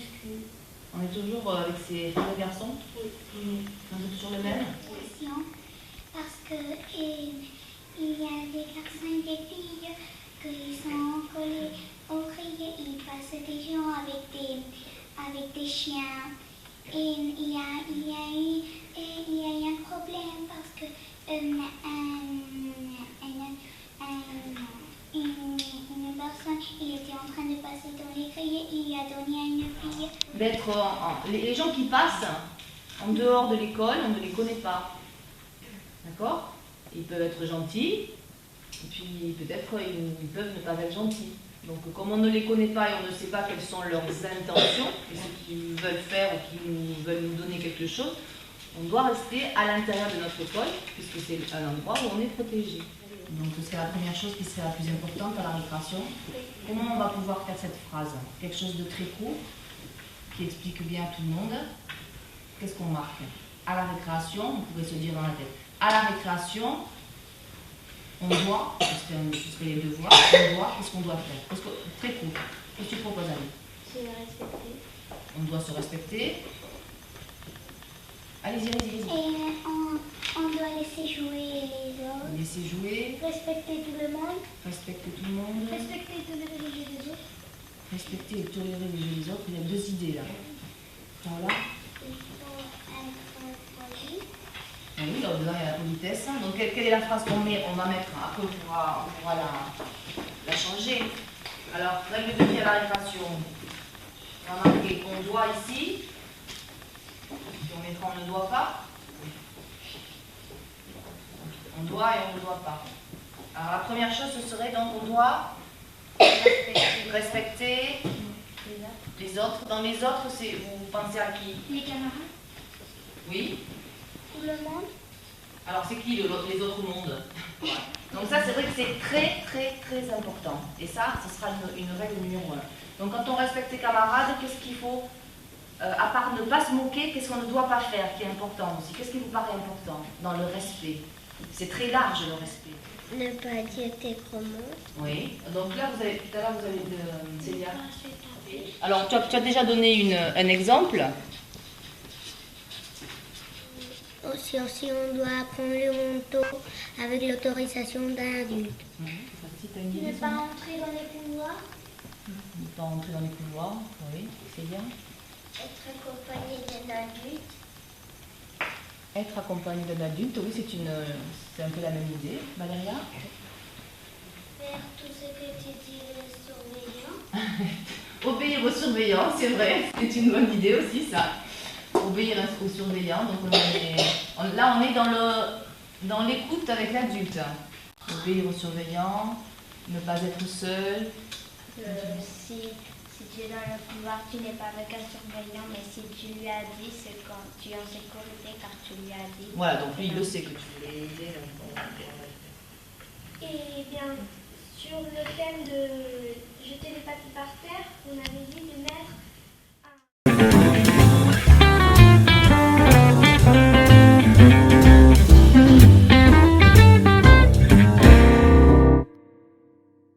muscu. On est toujours avec ces frères et garçons? Oui. On est toujours les mêmes? Parce que il y a des garçons et des filles qui sont collés au crier, ils passent des gens avec des chiens. Et il y a eu un problème parce que une personne, il était en train de passer dans les criers, il a donné à une fille. Les gens qui passent en dehors de l'école, on ne les connaît pas. D'accord? Ils peuvent être gentils, et puis peut-être ils peuvent ne pas être gentils. Donc comme on ne les connaît pas et on ne sait pas quelles sont leurs intentions, et ce qu'ils veulent faire ou qu'ils veulent nous donner quelque chose, on doit rester à l'intérieur de notre école, puisque c'est un endroit où on est protégé. Donc c'est la première chose qui serait la plus importante à la récréation. Comment on va pouvoir faire cette phrase? Quelque chose de très court, qui explique bien à tout le monde. Qu'est-ce qu'on marque? À la récréation, on pourrait se dire dans la tête. À la récréation, on doit, ce serait les devoirs, on doit, qu'est-ce qu'on doit faire? Très court. Qu'est-ce que tu proposes, Ali? Se respecter. On doit se respecter. Allez-y. Et on doit laisser jouer les autres. Laisser jouer. Respecter tout le monde. Respecter tout le monde. Respecter et tolérer les jeux des autres. Respecter et tolérer les jeux des autres. Il y a deux idées là. Voilà. Il faut être poli. Oui, là dedans il y a la politesse. Donc quelle est la phrase qu'on met? On va mettre, après on pourra la changer. Alors, règle de vie à la récréation. On va marquer qu'on doit ici. Puis on mettra on ne doit pas. On doit et on ne doit pas. Alors la première chose ce serait donc on doit respecter les autres. Dans les autres, vous pensez à qui? Les camarades. Oui. Tout le monde. Alors c'est qui les autres mondes? Donc ça c'est vrai que c'est très important. Et ça, ce sera une règle numéro 1. Donc quand on respecte ses camarades, qu'est-ce qu'il faut, à part ne pas se moquer, qu'est-ce qu'on ne doit pas faire, qui est important aussi? Qu'est-ce qui vous paraît important dans le respect? C'est très large le respect. Ne pas dire des gros mots. Oui. Donc là, tout à l'heure, vous avez Célia. Alors tu as déjà donné un exemple. Aussi, on doit prendre le manteau avec l'autorisation d'un adulte. Ne pas entrer dans les couloirs. Ne pas entrer dans les couloirs, oui, c'est bien. Être accompagné d'un adulte. Être accompagné d'un adulte, oui, c'est un peu la même idée. Valéria? Faire tout ce que tu dis le surveillant. Obéir aux surveillants, c'est vrai, c'est une bonne idée aussi ça. Obéir aux surveillants, donc là on est dans l'écoute avec l'adulte. Obéir aux surveillants, ne pas être seul. Si tu es dans le couloir, tu n'es pas avec un surveillant, mais si tu lui as dit, c'est quand tu es en sécurité car tu lui as dit. Voilà, donc lui il le sait que tu voulais aider. Et bien, sur le thème de